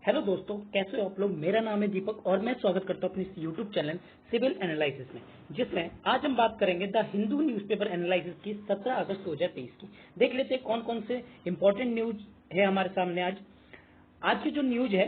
Hello दोस्तों, कैसे हो आप लोग। मेरा नाम है दीपक और मैं स्वागत करता हूं अपने इस यूट्यूब चैनल सिविल एनालिसिस में, जिसमें आज हम बात करेंगे द हिंदू न्यूज़पेपर एनालिसिस की 17 अगस्त 2023 की। देख लेते हैं कौन कौन से इंपॉर्टेंट न्यूज है हमारे सामने आज की जो न्यूज है,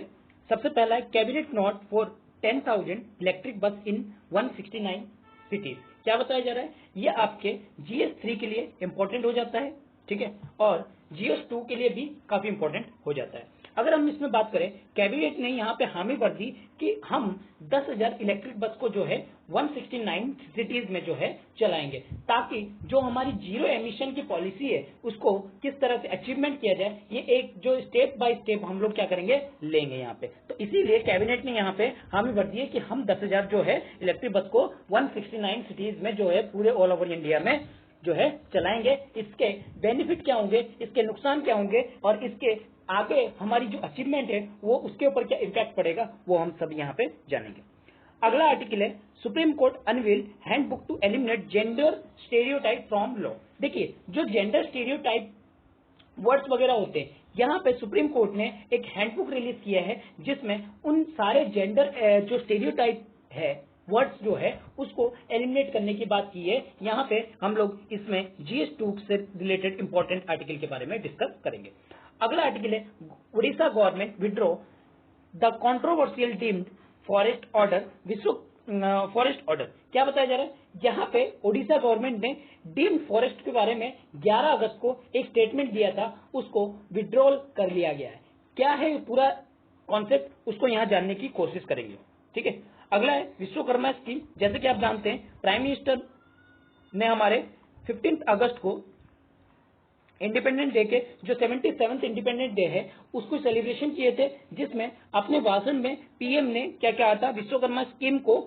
सबसे पहला है cabinet note for 10,000 electric bus in 169 cities. क्या बताया जा रहा है, ये आपके GS3 के लिए इंपॉर्टेंट हो जाता है, ठीक है, और GS2 के लिए भी काफी इंपॉर्टेंट हो जाता है। अगर हम इसमें बात करें, कैबिनेट ने यहाँ पे हामी भर दी कि हम 10,000 इलेक्ट्रिक बस को जो है 169 सिटीज में जो है चलाएंगे, ताकि जो हमारी जीरो एमिशन की पॉलिसी है उसको किस तरह से अचीवमेंट किया जाए, ये एक जो स्टेप बाय स्टेप हम लोग क्या करेंगे, लेंगे यहाँ पे। तो इसीलिए कैबिनेट ने यहाँ पे हामी भर दी है कि हम 10,000 जो है इलेक्ट्रिक बस को 169 सिटीज में जो है पूरे ऑल ओवर इंडिया में जो है चलाएंगे। इसके बेनिफिट क्या होंगे, इसके नुकसान क्या होंगे और इसके आगे हमारी जो अचीवमेंट है वो उसके ऊपर क्या इम्पैक्ट पड़ेगा, वो हम सब यहाँ पे जानेंगे। अगला आर्टिकल है supreme Court unveil handbook to eliminate gender stereotype from law. देखिए, जो जेंडर स्टेरियोटाइप वर्ड्स वगैरह होते हैं, यहाँ पे सुप्रीम कोर्ट ने एक हैंडबुक रिलीज किया है जिसमें उन सारे जेंडर जो स्टेरियोटाइप है वर्ड्स जो है उसको एलिमिनेट करने की बात की है। यहाँ पे हम लोग इसमें GS2 से रिलेटेड इंपॉर्टेंट आर्टिकल के बारे में डिस्कस करेंगे। अगला आर्टिकल है Orissa government withdraw the controversial deemed forest order विश्व फॉरेस्ट ऑर्डर। क्या बताया जा रहा है, यहाँ पे ओडिशा गवर्नमेंट ने डीम्ड फॉरेस्ट के बारे में 11 अगस्त को एक स्टेटमेंट दिया था, उसको विड्रॉल कर लिया गया है। क्या है पूरा कॉन्सेप्ट, उसको यहाँ जानने की कोशिश करेंगे, ठीक है। अगला है विश्वकर्मा स्कीम। जैसे कि आप जानते हैं, प्राइम मिनिस्टर ने हमारे 15 अगस्त को इंडिपेंडेंट डे के जो 77th इंडिपेंडेंट डे है उसको सेलिब्रेशन किए थे, जिसमें अपने भाषण में पीएम ने क्या कहा था, विश्वकर्मा स्कीम को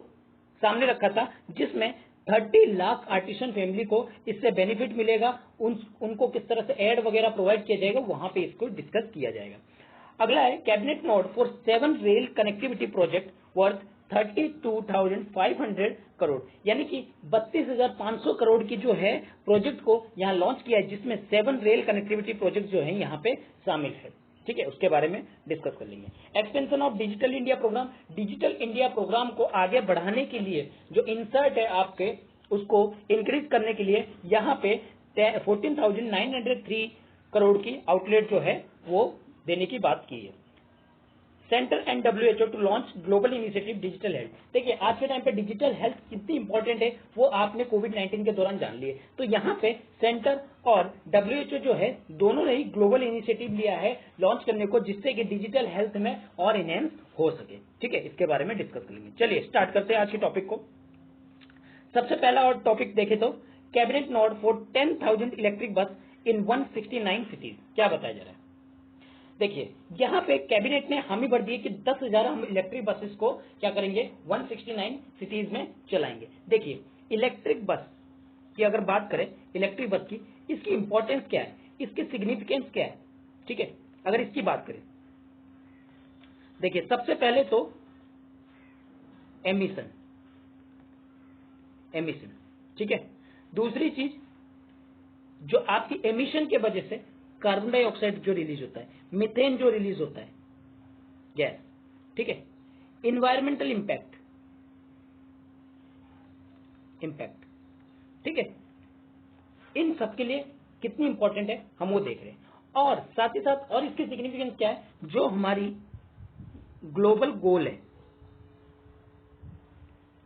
सामने रखा था, जिसमें 30 लाख आर्टिसन फैमिली को इससे बेनिफिट मिलेगा, उनको किस तरह से एड वगैरह प्रोवाइड किया जाएगा, वहां पे इसको डिस्कस किया जाएगा। अगला है cabinet note for 7 rail connectivity project worth 32,500 crore, यानी कि 32,500 करोड़ की जो है प्रोजेक्ट को यहाँ लॉन्च किया है, जिसमें 7 रेल कनेक्टिविटी प्रोजेक्ट जो है यहाँ पे शामिल है, ठीक है। उसके बारे में डिस्कस कर लेंगे। Expansion of digital India program. Digital India program को आगे बढ़ाने के लिए जो इंसर्ट है आपके, उसको इंक्रीज करने के लिए यहाँ पे 14,903 करोड़ की आउटलेट जो है वो देने की बात की है। Centre and WHO to launch global initiative digital health. देखिए, आज के टाइम पे डिजिटल हेल्थ कितनी इंपॉर्टेंट है वो आपने कोविड-19 के दौरान जान लिए। तो यहाँ पे सेंटर और WHO जो है दोनों ने ही ग्लोबल इनिशिएटिव लिया है लॉन्च करने को, जिससे कि डिजिटल हेल्थ में और इनहेंस हो सके, ठीक है। इसके बारे में डिस्कस करेंगे। चलिए स्टार्ट करते हैं आज के टॉपिक को। सबसे पहला और टॉपिक देखे तो cabinet note for 10,000 electric bus in 169 cities. क्या बताया जा रहा है, देखिए यहाँ पे कैबिनेट ने हामी भर दी कि 10,000 हम इलेक्ट्रिक बसेस को क्या करेंगे, 169 सिटीज में चलाएंगे। देखिए, इलेक्ट्रिक बस की अगर बात करें, इलेक्ट्रिक बस की इसकी इंपॉर्टेंस क्या है, इसकी सिग्निफिकेंस क्या है, ठीक है। अगर इसकी बात करें, देखिए सबसे पहले तो एमिशन, ठीक है। दूसरी चीज, जो आपकी एमिशन के वजह से कार्बन डाइऑक्साइड जो रिलीज होता है, मीथेन जो रिलीज होता है गैस, ठीक है। इन्वायरमेंटल इम्पैक्ट, ठीक है। इन सब के लिए कितनी इंपॉर्टेंट है हम वो देख रहे हैं, और साथ ही साथ और इसकी सिग्निफिकेंस क्या है, जो हमारी ग्लोबल गोल है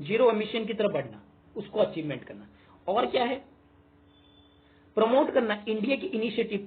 जीरो एमिशन की तरफ बढ़ना, उसको अचीवमेंट करना, और क्या है, प्रमोट करना इंडिया की इनिशिएटिव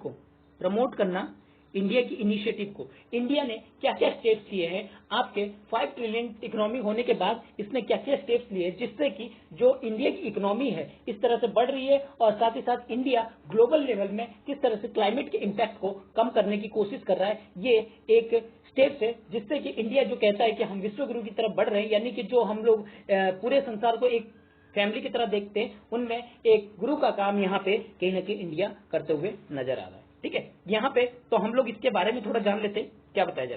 को, इंडिया ने क्या क्या स्टेप्स लिए हैं, आपके 5 ट्रिलियन इकोनॉमी होने के बाद इसने क्या क्या स्टेप्स लिए, जिससे कि जो इंडिया की इकोनॉमी है इस तरह से बढ़ रही है, और साथ ही साथ इंडिया ग्लोबल लेवल में किस तरह से क्लाइमेट के इम्पैक्ट को कम करने की कोशिश कर रहा है। ये एक स्टेप्स है जिससे कि इंडिया जो कहता है कि हम विश्व गुरु की तरफ बढ़ रहे हैं, यानी कि जो हम लोग पूरे संसार को एक फैमिली की तरह देखते हैं, उनमें एक गुरु का काम यहाँ पे कहीं ना कहीं इंडिया करते हुए नजर आ रहा है, ठीक है। यहाँ पे तो हम लोग इसके बारे में थोड़ा जान लेते हैं। क्या बताया जा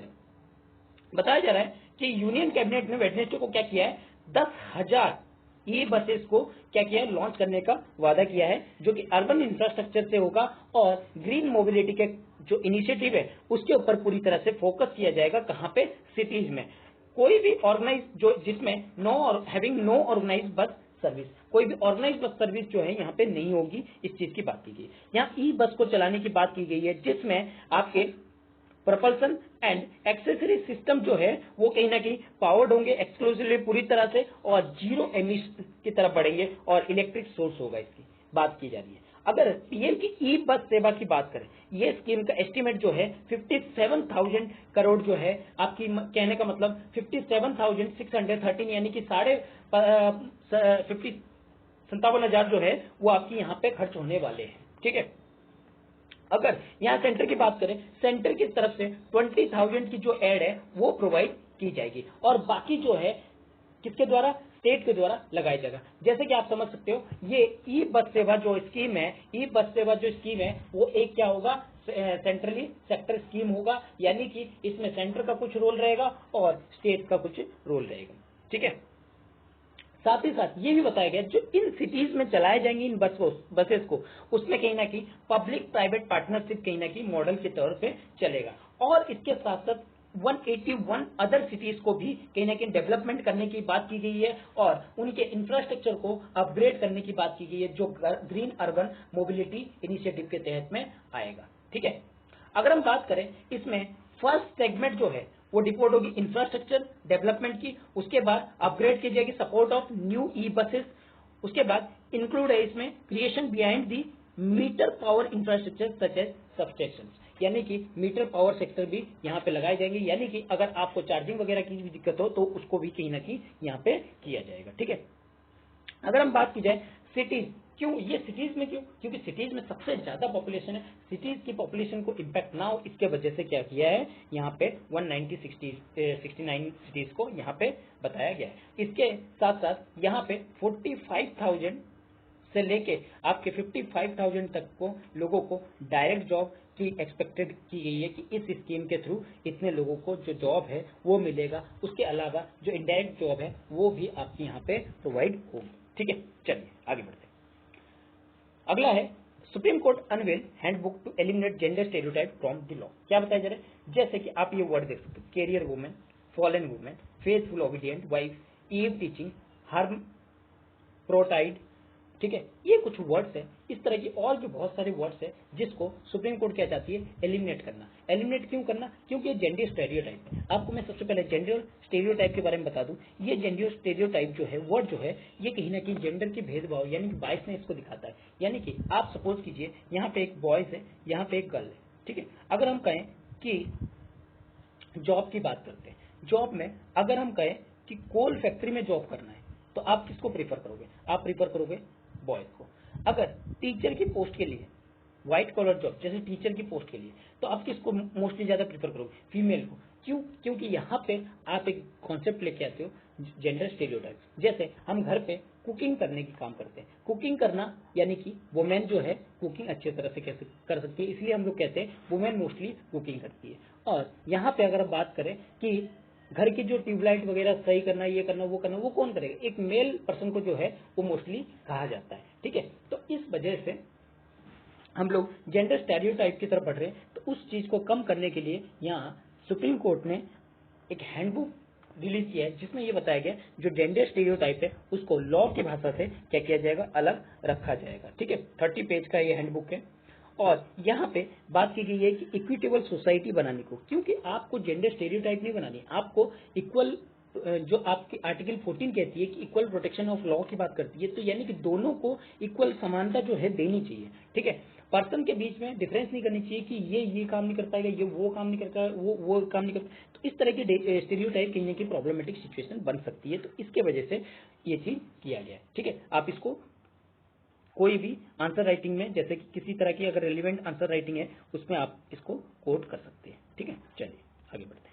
रहा है, कि यूनियन कैबिनेट ने वेडनेसडे को क्या किया है, 10,000 ई बसेस को क्या किया है, लॉन्च करने का वादा किया है, जो कि अर्बन इंफ्रास्ट्रक्चर से होगा और ग्रीन मोबिलिटी के जो इनिशिएटिव है उसके ऊपर पूरी तरह से फोकस किया जाएगा। कहाँ पे, सिटीज में। कोई भी ऑर्गेनाइज जो जिसमें नो ऑर्गेनाइज बस सर्विस, कोई भी ऑर्गेनाइज बस सर्विस जो है यहाँ पे नहीं होगी, इस चीज की बात की गई। यहाँ ई बस को चलाने की बात की गई है, जिसमें आपके प्रोपल्सन एंड एक्सेसरी सिस्टम जो है वो कहीं ना कहीं पावर्ड होंगे एक्सक्लूसिवली पूरी तरह से, और जीरो एमिशन की तरफ बढ़ेंगे और इलेक्ट्रिक सोर्स होगा, इसकी बात की जा रही है। अगर पीएम की ई बस सेवा की बात करें, ये स्कीम का एस्टीमेट जो है 57,000 करोड़ जो है, आपकी कहने का मतलब 57,613, यानी कि 57,000 जो है वो आपकी यहाँ पे खर्च होने वाले हैं। ठीक है, अगर यहाँ सेंटर की बात करें, सेंटर की तरफ से 20,000 की जो एड है वो प्रोवाइड की जाएगी, और बाकी जो है किसके द्वारा, स्टेट के द्वारा लगाया जाएगा। जैसे कि आप समझ सकते हो, ये ई बस सेवा जो स्कीम है, ई बस सेवा जो स्कीम है वो एक क्या होगा, सेंट्रली सेक्टर स्कीम होगा, यानी कि इसमें सेंटर का कुछ रोल रहेगा और स्टेट का कुछ रोल रहेगा। ठीक है, साथ ही साथ ये भी बताया गया जो इन सिटीज में चलाए जाएंगे इन बसेस को, उसमें कहीं ना कहीं पब्लिक प्राइवेट पार्टनरशिप कहीं ना कहीं मॉडल के तौर पे चलेगा, और इसके साथ साथ 181 अदर सिटीज को भी कहीं ना कहीं डेवलपमेंट करने की बात की गई है, और उनके इंफ्रास्ट्रक्चर को अपग्रेड करने की बात की गई है, जो ग्रीन अर्बन मोबिलिटी इनिशिएटिव के तहत में आएगा। ठीक है, अगर हम बात करें इसमें फर्स्ट सेगमेंट जो है वो डिपोर्ट होगी इंफ्रास्ट्रक्चर डेवलपमेंट की, उसके बाद अपग्रेड की जाएगी support of new e buses, उसके बाद इंक्लूड है इसमें creation behind the meter power infrastructure such as substation, यानी कि मीटर पावर सेक्टर भी यहाँ पे लगाए जाएंगे, यानी कि अगर आपको चार्जिंग वगैरह की भी दिक्कत हो तो उसको भी कहीं ना कहीं यहाँ पे किया जाएगा। ठीक है, अगर हम बात की जाए सिटीज, क्यों ये सिटीज में, क्योंकि सिटीज में सबसे ज्यादा पॉपुलेशन है, सिटीज की पॉपुलेशन को इम्पैक्ट ना हो इसके वजह से क्या किया है, यहाँ पे 169 सिटीज को यहाँ पे बताया गया है। इसके साथ साथ यहाँ पे 45,000 से लेके आपके 55,000 तक को लोगों को डायरेक्ट जॉब की एक्सपेक्टेड की गई है कि इस स्कीम के थ्रू इतने लोगों को जो जॉब है वो मिलेगा, उसके अलावा जो इनडायरेक्ट जॉब है वो भी आपके यहाँ पे प्रोवाइड होगी। ठीक है, चलिए आगे बढ़ते हैं। अगला है supreme court unveil handbook to eliminate gender stereotype from the law. क्या बताया जा रहा है, जैसे कि आप ये वर्ड देख सकते हो, career women, fallen women, faithful obedient wife, Eve teaching, harm प्रोटाइड। ठीक है, ये कुछ वर्ड्स है, इस तरह की और भी बहुत सारे वर्ड्स है जिसको सुप्रीम कोर्ट क्या चाहती है, एलिमिनेट करना। एलिमिनेट क्यों करना, क्योंकि ये जेंडर स्टेरियोटाइप है। आपको मैं सबसे पहले जेंडर स्टेरियोटाइप के बारे में बता दूं, ये जेंडर स्टेरियोटाइप जो है वर्ड जो है ये कहीं ना कहीं जेंडर की भेदभाव यानी कि बायसनेस को दिखाता है। यानी कि आप सपोज कीजिए यहाँ पे एक बॉयज है, यहाँ पे एक गर्ल है। ठीक है, अगर हम कहें कि जॉब की बात करते हैं, जॉब में अगर हम कहें कि कोल फैक्ट्री में जॉब करना है तो आप किसको प्रीफर करोगे, आप प्रीफर करोगे बॉयज को। अगर टीचर की पोस्ट के लिए, व्हाइट कॉलर जॉब जैसे टीचर की पोस्ट के लिए, तो आप किसको मोस्टली ज्यादा प्रीफर करोगे, फीमेल को। क्यों, क्योंकि यहाँ पे आप एक कॉन्सेप्ट लेके आते हो जेंडर स्टेरियोटाइप। जैसे हम घर पे कुकिंग करने की काम करते हैं, कुकिंग करना यानी कि वुमेन जो है कुकिंग अच्छी तरह से कैसे कर सकती है, इसलिए हम लोग कहते हैं वुमेन मोस्टली कुकिंग करती है। और यहाँ पे अगर हम बात करें कि घर की जो ट्यूबलाइट वगैरह सही करना, ये करना, वो कौन करेगा, एक मेल पर्सन को जो है वो मोस्टली कहा जाता है। ठीक है, तो इस वजह से हम लोग जेंडर स्टेरियोटाइप की तरफ बढ़ रहे हैं। तो उस चीज को कम करने के लिए यहाँ सुप्रीम कोर्ट ने एक हैंडबुक रिलीज किया है जिसमें ये बताया गया जो जेंडर स्टेरियोटाइप है उसको लॉ की भाषा से क्या किया जाएगा, अलग रखा जाएगा। ठीक है, 30 पेज का ये हैंडबुक है, और यहाँ पे बात की गई है कि इक्विटेबल सोसाइटी बनाने को, क्योंकि आपको जेंडर स्टेरियोटाइप नहीं बनानी, आपको इक्वल, जो आपकी आर्टिकल 14 कहती है कि इक्वल प्रोटेक्शन ऑफ लॉ की बात करती है, तो यानी कि दोनों को इक्वल समानता जो है देनी चाहिए। ठीक है, पर्सन के बीच में डिफरेंस नहीं करनी चाहिए कि ये काम नहीं कर पाएगा, ये वो काम नहीं करता, वो काम नहीं करता। तो इस तरह की स्टेरियोटाइप कहीं ना कहीं प्रॉब्लमेटिक सिचुएशन बन सकती है, तो इसके वजह से ये चीज किया गया है। ठीक है, आप इसको कोई भी आंसर राइटिंग में, जैसे कि किसी तरह की अगर रेलिवेंट आंसर राइटिंग है उसमें आप इसको कोट कर सकते हैं। ठीक है, चलिए आगे बढ़ते हैं।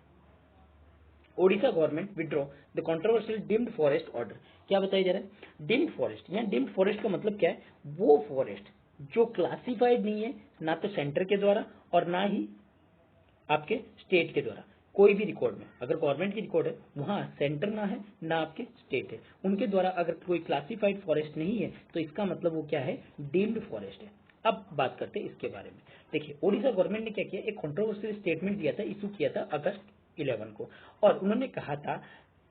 Odisha government withdraw the controversial deemed forest order. क्या बताया जा रहा है, डिम्ड फॉरेस्ट। यहाँ डिम्ड फॉरेस्ट का मतलब क्या है, वो फॉरेस्ट जो क्लासिफाइड नहीं है ना तो सेंटर के द्वारा और ना ही आपके स्टेट के द्वारा। कोई भी रिकॉर्ड में अगर गवर्नमेंट की रिकॉर्ड है वहाँ सेंटर ना है ना आपके स्टेट है, उनके द्वारा अगर कोई क्लासिफाइड फॉरेस्ट नहीं है तो इसका मतलब वो क्या है, डीम्ड फॉरेस्ट है। अब बात करते हैं इसके बारे में। देखिए उड़ीसा गवर्नमेंट ने क्या किया, एक कंट्रोवर्शियल स्टेटमेंट दिया था, इशू किया था अगस्त 11 को, और उन्होंने कहा था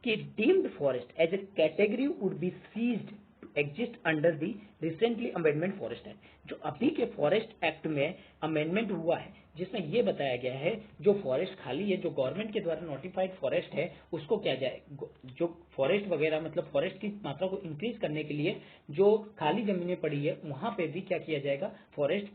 कि deemed forest as a category would be ceased exist under the recently amendment forest act. जो अभी के फॉरेस्ट एक्ट में अमेंडमेंट हुआ है जिसमें यह बताया गया है जो फॉरेस्ट खाली है, जो गवर्नमेंट के द्वारा नोटिफाइड फॉरेस्ट है, उसको क्या जाए, जो फॉरेस्ट वगैरह मतलब फॉरेस्ट की मात्रा को इंक्रीज करने के लिए जो खाली जमीनें पड़ी है वहां पे भी क्या किया जाएगा, फॉरेस्ट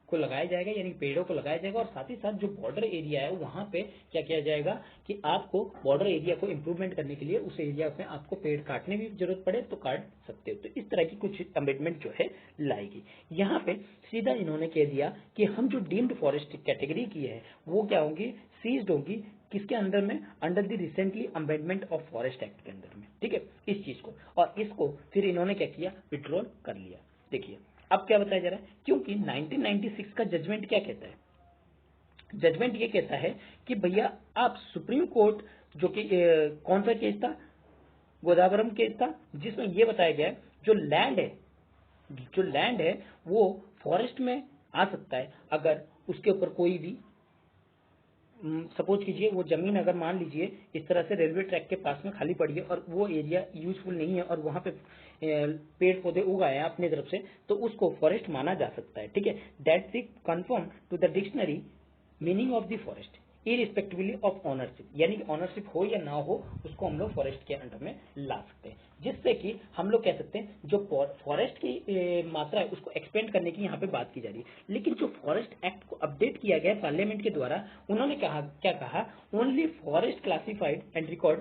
को लगाया जाएगा, यानी पेड़ों को लगाया जाएगा। और साथ ही साथ जो बॉर्डर एरिया है वहां पे क्या किया जाएगा कि आपको बॉर्डर एरिया को इंप्रूवमेंट करने के लिए उस एरिया में आपको पेड़ काटने की जरूरत पड़े तो काट सकते हो। तो इस तरह की कुछ अमेंडमेंट जो है लाएगी। यहाँ पे सीधा इन्होंने कह दिया कि हम जो डीम्ड फॉरेस्ट कैटेगरी की है वो क्या होंगी, सीज्ड होगी, किसके अंदर में, under the recently amendment of forest act के अंदर में, ठीक है, इस चीज को। और इसको फिर इन्होंने क्या किया, विड्रॉल कर लिया। देखिए अब क्या बताया जा रहा है, क्योंकि 1996 का जजमेंट क्या कहता है, जजमेंट ये कहता है कि भैया आप सुप्रीम कोर्ट जो कि कौन सा केस था, गोदावरम केस था, जिसमें ये बताया गया है जो लैंड है वो फॉरेस्ट में आ सकता है अगर उसके ऊपर कोई भी, सपोज कीजिए वो जमीन अगर मान लीजिए इस तरह से रेलवे ट्रैक के पास में खाली पड़ी है और वो एरिया यूजफुल नहीं है और वहां पे पेड़ पौधे उगाए हैं अपनी तरफ से, तो उसको फॉरेस्ट माना जा सकता है, ठीक है। That's the conform to the dictionary meaning of the forest irrespectively of ownership, यानी ऑनरशिप हो या ना हो उसको हम लोग फॉरेस्ट के अंडर में ला सकते हैं। जिससे कि हम लोग कह सकते हैं जो फॉरेस्ट की मात्रा है उसको एक्सपेंड करने की यहाँ पे बात की जा रही है। लेकिन जो फॉरेस्ट एक्ट को अपडेट किया गया पार्लियामेंट के द्वारा, उन्होंने कहा क्या कहा, only forest classified and record,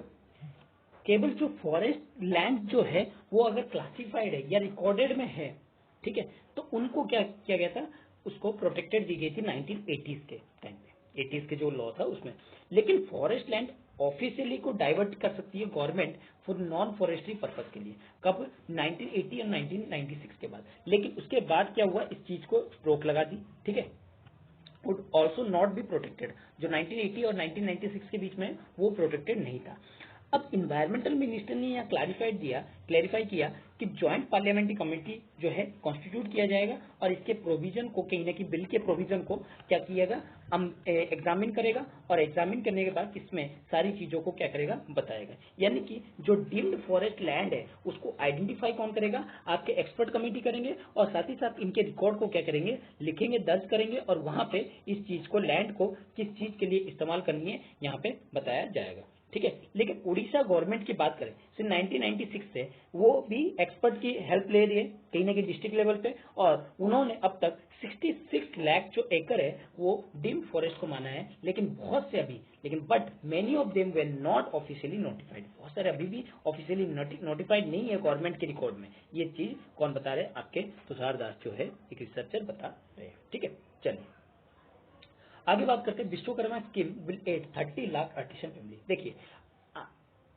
केवल जो फॉरेस्ट लैंड जो है वो अगर क्लासिफाइड है या रिकॉर्डेड में है, ठीक है, तो उनको क्या किया गया था, उसको प्रोटेक्टेड दी गई थी 1980s के टाइम पे, 80s के जो लॉ था उसमें। लेकिन फॉरेस्ट लैंड ऑफिशियली को डाइवर्ट कर सकती है government for non forestry purpose के लिए, कब, 1980 और 1996 के बाद। लेकिन उसके बाद क्या हुआ, इस चीज को रोक लगा दी, ठीक है, would also not be protected, जो 1980 और 1996 के बीच में वो प्रोटेक्टेड नहीं था। अब इन्वायरमेंटल मिनिस्टर ने यहाँ क्लैरिफाई किया कि ज्वाइंट पार्लियामेंट्री कमेटी जो है कॉन्स्टिट्यूट किया जाएगा और इसके प्रोविजन को, कहीं ना कहीं बिल के प्रोविजन को क्या किएगा, एग्जामिन करेगा और एग्जामिन करने के बाद इसमें सारी चीजों को क्या करेगा, बताएगा। यानी कि जो डीम्ड फॉरेस्ट लैंड है उसको आइडेंटिफाई कौन करेगा, आपके एक्सपर्ट कमेटी करेंगे और साथ ही साथ इनके रिकॉर्ड को क्या करेंगे, लिखेंगे, दर्ज करेंगे और वहां पे इस चीज को, लैंड को किस चीज के लिए इस्तेमाल करनी है यहाँ पे बताया जाएगा, ठीक है। लेकिन उड़ीसा गवर्नमेंट की बात करें सिर्फ 1996 से वो भी एक्सपर्ट की हेल्प ले रही है कहीं ना कहीं डिस्ट्रिक्ट लेवल पे, और उन्होंने अब तक 66 लाख जो एकड़ है वो डीम्ड फॉरेस्ट को माना है। लेकिन बहुत से अभी, but many of them way not officially notified, बहुत सारे अभी भी ऑफिशियली नोटिफाइड नहीं है गवर्नमेंट के रिकॉर्ड में। ये चीज कौन बता रहे हैं, आपके तुषार दास जो है एक रिसर्चर बता रहे हैं, ठीक है। चलिए आगे बात करते हैं, Vishwakarma scheme will aid 30 lakh artisan family. देखिए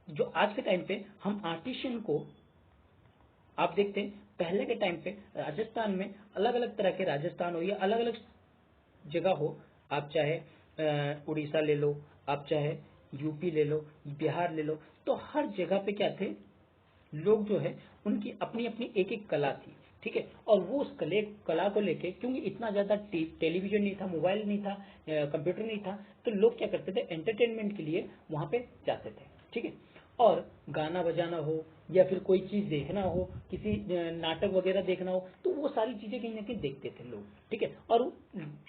जो आज के टाइम पे हम आर्टिशियन को आप देखते हैं, पहले के टाइम पे राजस्थान में अलग अलग तरह के, राजस्थान हो या अलग अलग जगह हो, आप चाहे उड़ीसा ले लो, आप चाहे यूपी ले लो, बिहार ले लो, तो हर जगह पे क्या थे लोग जो है उनकी अपनी अपनी एक एक कला थी, ठीक है। और वो उस कला को लेके, क्योंकि इतना ज्यादा टेलीविजन नहीं था, मोबाइल नहीं था, कंप्यूटर नहीं था, तो लोग क्या करते थे, एंटरटेनमेंट के लिए वहां पे जाते थे, ठीक है। और गाना बजाना हो या फिर कोई चीज देखना हो, किसी नाटक वगैरह देखना हो, तो वो सारी चीजें कहीं ना कहीं देखते थे लोग, ठीक है। और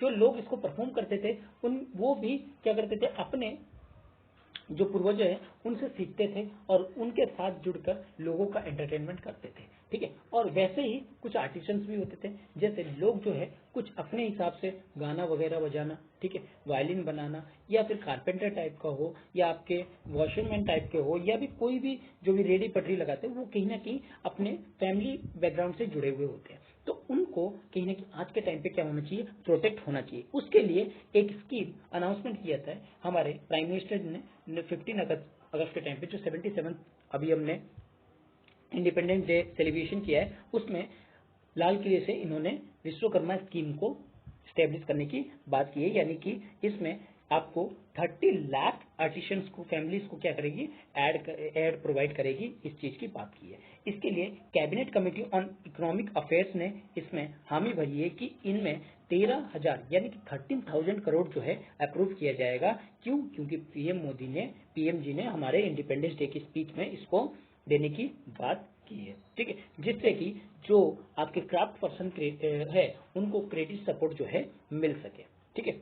जो लोग इसको परफॉर्म करते थे वो भी क्या करते थे, अपने जो पूर्वज है उनसे सीखते थे और उनके साथ जुड़कर लोगों का एंटरटेनमेंट करते थे, ठीक है। और वैसे ही कुछ आर्टिसंस भी होते थे, जैसे लोग जो है कुछ अपने हिसाब से गाना वगैरह बजाना, ठीक है, वायलिन बनाना, या फिर कारपेंटर टाइप का हो, या आपके वॉशरमैन टाइप के हो, या भी कोई भी जो भी रेडी पटरी लगाते हैं, वो कहीं ना कहीं अपने फैमिली बैकग्राउंड से जुड़े हुए होते हैं। तो उनको कहीं ना कहीं आज के टाइम पे क्या होना चाहिए, प्रोटेक्ट होना चाहिए। उसके लिए एक स्कीम अनाउंसमेंट किया था हमारे प्राइम मिनिस्टर ने 15 अगस्त के टाइम पे, जो 77 अभी हमने इंडिपेंडेंस डे सेलिब्रेशन किया है, उसमें लाल किले से इन्होंने विश्वकर्मा स्कीम को स्टेब्लिश करने की बात की है। यानी कि इसमें आपको 30 लाख आर्टिशंस को, फैमिलीज को क्या करेगी, एड प्रोवाइड करेगी, इस चीज की बात की है। इसके लिए cabinet committee on economic affairs ने इसमें हामी भरी है कि इनमें 13,000 यानी कि 13,000 करोड़ जो है अप्रूव किया जाएगा। क्यों? क्योंकि पीएम जी ने हमारे इंडिपेंडेंस डे की स्पीच में इसको देने की बात की है। ठीक है, जिससे कि जो आपके क्राफ्ट पर्सन है उनको क्रेडिट सपोर्ट जो है मिल सके। ठीक है,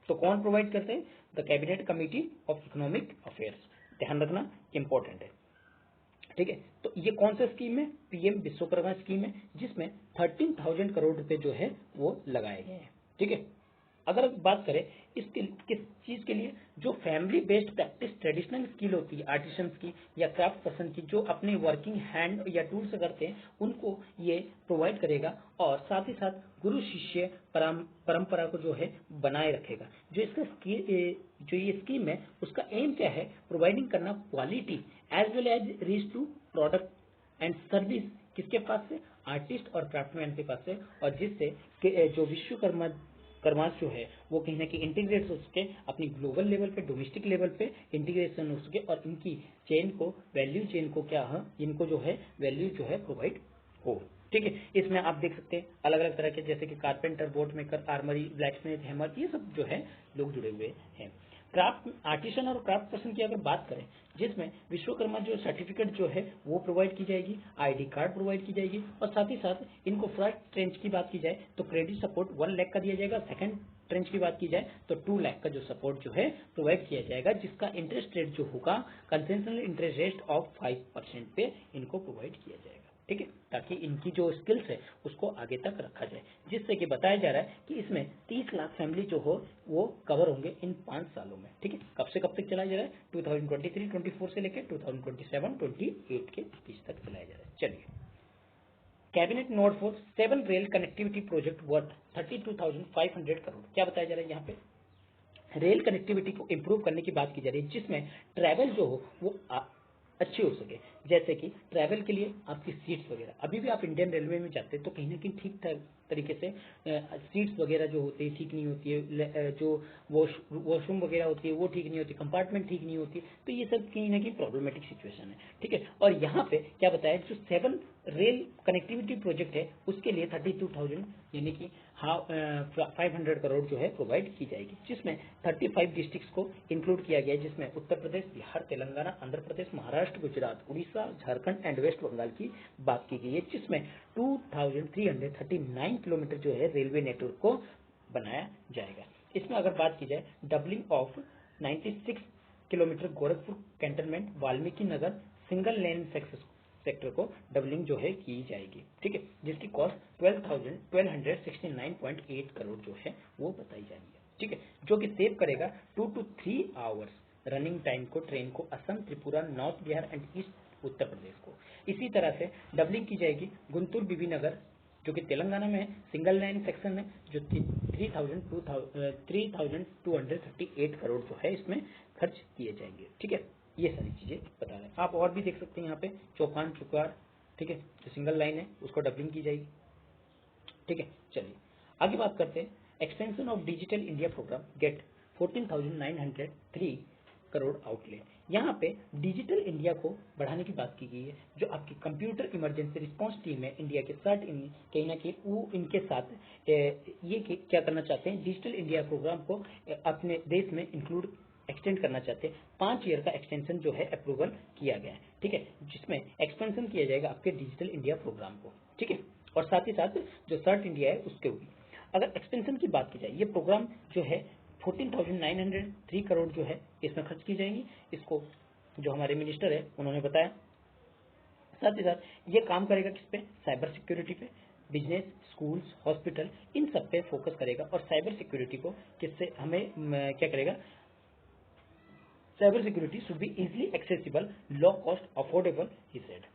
तो कौन प्रोवाइड करते हैं? The cabinet committee of economic affairs. ध्यान रखना, इंपॉर्टेंट है। ठीक है, तो ये कौन सा स्कीम है? पीएम विश्वकर्मा स्कीम है, जिसमें 13,000 करोड़ रुपए जो है वो लगाए गए हैं। ठीक है, अगर बात करें इसके किस चीज के लिए, जो family based practice traditional skill होती है आर्टिसंस की या क्राफ्ट पर्सन की, जो अपने वर्किंग हैंड या टूल से करते हैं, उनको ये प्रोवाइड करेगा। और साथ ही साथ गुरु शिष्य परंपरा को जो है बनाए रखेगा। जो ये स्कीम है उसका एम क्या है? प्रोवाइडिंग करना quality as well as reach to product and service, किसके पास से? आर्टिस्ट और क्राफ्टमैन के पास से। और जिससे जो विश्वकर्मा कर्मास जो है वो कहीं ना कहीं इंटीग्रेट हो सके, अपनी ग्लोबल लेवल पे, डोमेस्टिक लेवल पे इंटीग्रेशन हो सके, और इनकी चेन को, वैल्यू चेन को क्या है, इनको जो है वैल्यू जो है प्रोवाइड हो। ठीक है, इसमें आप देख सकते हैं अलग अलग तरह के, जैसे कि carpenter, boat maker, armoury, blacksmith, hammer, ये सब जो है लोग जुड़े हुए हैं। क्राफ्ट आर्टिसन और क्राफ्ट पर्सन की अगर बात करें, जिसमें विश्वकर्मा जो सर्टिफिकेट जो है वो प्रोवाइड की जाएगी, आईडी कार्ड प्रोवाइड की जाएगी, और साथ ही साथ इनको फर्स्ट ट्रेंच की बात की जाए तो क्रेडिट सपोर्ट 1 लाख का दिया जाएगा। सेकंड ट्रेंच की बात की जाए तो 2 लाख का जो सपोर्ट जो है प्रोवाइड किया जाएगा, जिसका इंटरेस्ट रेट जो होगा कंसेशनल इंटरेस्ट रेट ऑफ 5% पे इनको प्रोवाइड किया जाएगा। ठीक है, ताकि इनकी जो स्किल्स है उसको आगे तक रखा जाए, जिससे कि बताया जा रहा है कि इसमें 30 लाख फैमिली जो हो वो कवर होंगे इन 5 सालों में। ठीक है, कब से कब तक चलाया जा रहा है? 2023-24 से लेकर 2027-28 के बीच तक चलाया जा रहा है। चलिए, cabinet note for 7 rail connectivity project worth 32,500 crore. क्या बताया जा रहा है यहाँ पे? रेल कनेक्टिविटी को इम्प्रूव करने की बात की जा रही है, जिसमें ट्रैवल जो हो वो अच्छी हो सके। जैसे कि ट्रैवल के लिए आपकी सीट्स वगैरह, अभी भी आप इंडियन रेलवे में जाते हैं तो कहीं ना कहीं ठीक ठाक तरीके से सीट्स वगैरह जो होती है ठीक नहीं होती है, जो वॉशरूम वगैरह होती है वो ठीक नहीं होती, कंपार्टमेंट ठीक नहीं होती, तो ये सब कहीं ना कहीं प्रॉब्लमेटिक सिचुएशन है। ठीक है, और यहाँ पे क्या बताया, जो 7 रेल कनेक्टिविटी प्रोजेक्ट है उसके लिए 32,000 यानी कि 500 करोड़ जो है प्रोवाइड की जाएगी, जिसमें 35 डिस्ट्रिक्ट्स को इंक्लूड किया गया है, जिसमें उत्तर प्रदेश, बिहार, तेलंगाना, आंध्र प्रदेश, महाराष्ट्र, गुजरात, उड़ीसा, झारखंड एंड वेस्ट बंगाल की बात की गई है, जिसमें 2339 किलोमीटर जो है रेलवे नेटवर्क को बनाया जाएगा। इसमें अगर बात की जाए doubling of 96 kilometre Gorakhpur cantonment Valmiki Nagar single lane sector को डबलिंग जो है की जाएगी। ठीक है, जिसकी कॉस्ट 1269.8 करोड़ जो है वो बताई जा रही है। ठीक है, जो कि सेव करेगा 2 to 3 आवर्स रनिंग टाइम को ट्रेन को, Assam, Tripura, north Bihar and east Uttar Pradesh को। इसी तरह से डबलिंग की जाएगी गुंटूर बीबी नगर, जो कि तेलंगाना में है, सिंगल लाइन सेक्शन है, जो 3,238 करोड़ जो है इसमें खर्च किए जाएंगे। ठीक है, ये सारी चीजें बता रहे हैं। आप और भी देख सकते हैं यहाँ पे चौपान चुकार, ठीक है, जो सिंगल लाइन है उसको डबलिंग की जाएगी। ठीक है, चलिए आगे बात करते हैं। Expansion of digital India programme get 14,903 crore outlay. यहाँ पे डिजिटल इंडिया को बढ़ाने की बात की गई है। जो आपकी कंप्यूटर इमरजेंसी रिस्पांस टीम है इंडिया के साथ, कहीं ना कहीं वो इनके साथ ये क्या करना चाहते हैं, डिजिटल इंडिया प्रोग्राम को अपने देश में इंक्लूड एक्सटेंड करना चाहते हैं। 5 ईयर का एक्सटेंशन जो है अप्रूवल किया गया है। ठीक है, जिसमें एक्सपेंशन किया जाएगा आपके डिजिटल इंडिया प्रोग्राम को। ठीक है, और साथ ही साथ जो सर्ट इंडिया है उसके भी। अगर एक्सपेंशन की बात की जाए, ये प्रोग्राम जो है 14,903 करोड़ जो है इसमें खर्च की जाएंगी। इसको जो हमारे मिनिस्टर है उन्होंने बताया। साथ ही साथ ये काम करेगा किस पे? साइबर सिक्योरिटी पे, बिजनेस, स्कूल्स, हॉस्पिटल, इन सब पे फोकस करेगा। और साइबर सिक्योरिटी को किससे हमें क्या करेगा? Cyber security should be easily accessible, low cost, affordable, he said.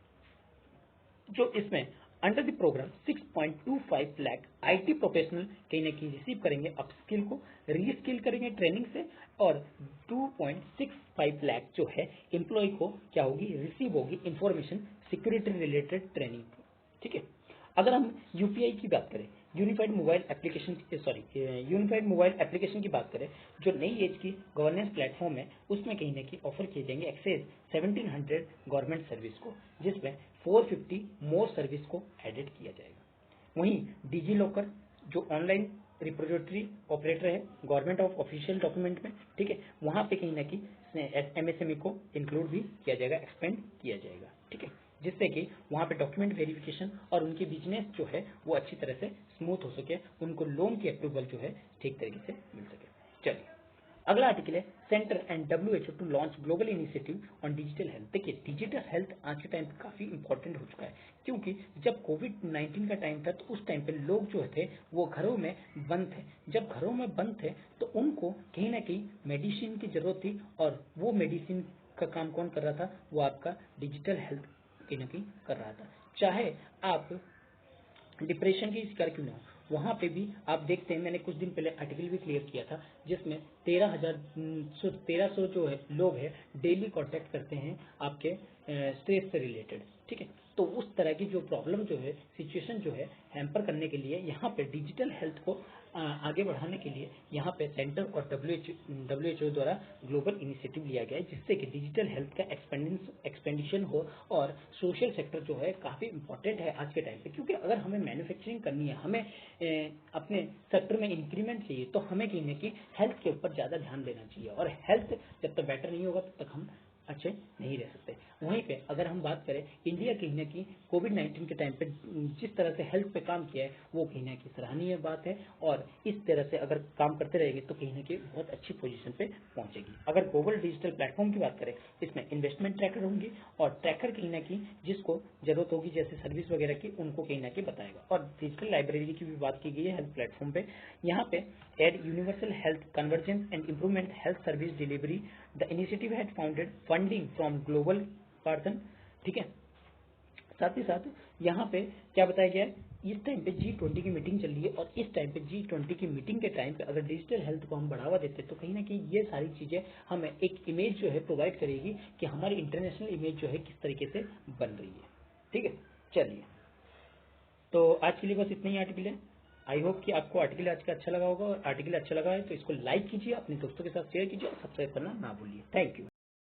जो इसमें under the programme 6.25 lakh IT professional कहीं ना कहीं रिसीव करेंगे अपस्किल को, रीस्किल करेंगे ट्रेनिंग से, और 2.65 लाख जो है एम्प्लॉय को क्या होगी, रिसीव होगी इंफॉर्मेशन सिक्योरिटी रिलेटेड ट्रेनिंग। ठीक है, अगर हम यूपीआई की बात करें, यूनिफाइड मोबाइल एप्लीकेशन की बात करें, जो नई एज की गवर्नेंस प्लेटफॉर्म है, उसमें कहीं ना कहीं ऑफर किए जाएंगे एक्सेस 1700 गवर्नमेंट सर्विस को, जिसमें 450 मोर सर्विस को एडेड किया जाएगा। वहीं डिजी लॉकर जो ऑनलाइन रिपोजिटरी ऑपरेटर है गवर्नमेंट ऑफ ऑफिशियल डॉक्यूमेंट में, ठीक है, वहां पे कहीं ना कहीं एमएसएमई को इंक्लूड भी किया जाएगा, एक्सपेंड किया जाएगा, ठीक है, जिससे कि वहां पे डॉक्यूमेंट वेरिफिकेशन और उनकी बिजनेस जो है वो अच्छी तरह से स्मूथ हो सके, उनको लोन की अप्रूवल जो है ठीक तरीके से मिल सके। चलिए, अगला आर्टिकल है centre and WHO to launch global initiative on digital health. देखिए, डिजिटल हेल्थ आज के टाइम पे काफी इंपॉर्टेंट हो चुका है, क्योंकि जब कोविड-19 का टाइम था तो उस टाइम पे लोग जो थे वो घरों में बंद थे। जब घरों में बंद थे तो उनको कहीं ना कहीं मेडिसिन की जरूरत थी, और वो मेडिसिन का काम कौन कर रहा था? वो आपका डिजिटल हेल्थ कहीं ना कहीं कर रहा था। चाहे आप डिप्रेशन की शिकार क्यों ना हो, वहां पे भी आप देखते हैं, मैंने कुछ दिन पहले आर्टिकल भी क्लियर किया था जिसमें 1300 जो है लोग हैं डेली कांटेक्ट करते हैं आपके स्ट्रेस से रिलेटेड, ठीक है। तो उस तरह की जो प्रॉब्लम जो है, सिचुएशन जो है हैम्पर करने के लिए यहाँ पे डिजिटल हेल्थ को आगे बढ़ाने के लिए यहाँ पे सेंटर और डब्ल्यूएचओ द्वारा ग्लोबल इनिशिएटिव लिया गया है, जिससे कि डिजिटल हेल्थ का एक्सपेंडिशन हो। और सोशल सेक्टर जो है काफी इंपॉर्टेंट है आज के टाइम पे, क्योंकि अगर हमें मैन्युफैक्चरिंग करनी है, हमें अपने सेक्टर में इंक्रीमेंट चाहिए, तो हमें कहीं ना कहीं हेल्थ के ऊपर ज्यादा ध्यान देना चाहिए, और हेल्थ जब तक बेटर नहीं होगा तब तक हम अच्छे नहीं रह सकते। वहीं पे अगर हम बात करें, इंडिया कहीं ना कहीं कोविड-19 के टाइम पे जिस तरह से हेल्थ पे काम किया है वो कहीं ना कहीं सराहनीय बात है, और इस तरह से अगर काम करते रहेंगे तो कहीं ना कहीं बहुत अच्छी पोजीशन पे पहुंचेगी। अगर ग्लोबल डिजिटल प्लेटफॉर्म की बात करें, इसमें इन्वेस्टमेंट ट्रैकर होंगे, और ट्रैकर कहीं ना कहीं जिसको जरूरत होगी जैसे सर्विस वगैरह की, उनको कहीं ना कहीं बताएगा। और डिजिटल लाइब्रेरी की भी बात की गई है हेल्थ प्लेटफॉर्म पे। यहाँ पे aid universal health convergence and improvement health service delivery, the initiative had founded funding from global person, ठीक है। साथ ही साथ यहाँ पे क्या बताया गया है, इस टाइम पे G20 की मीटिंग चल रही है, और इस टाइम पे G20 की मीटिंग के टाइम पे अगर डिजिटल हेल्थ को हम बढ़ावा देते हैं तो कहीं ना कहीं ये सारी चीजें हमें एक इमेज जो है प्रोवाइड करेगी कि हमारी इंटरनेशनल इमेज जो है किस तरीके से बन रही है, ठीक है। चलिए, तो आज के लिए बस इतना ही आर्टिकल है। आई होप कि आपको आर्टिकल आज का अच्छा लगा होगा, और आर्टिकल अच्छा लगा है तो इसको लाइक कीजिए, अपने दोस्तों के साथ शेयर कीजिए, और सब्सक्राइब करना ना भूलिए। Thank you.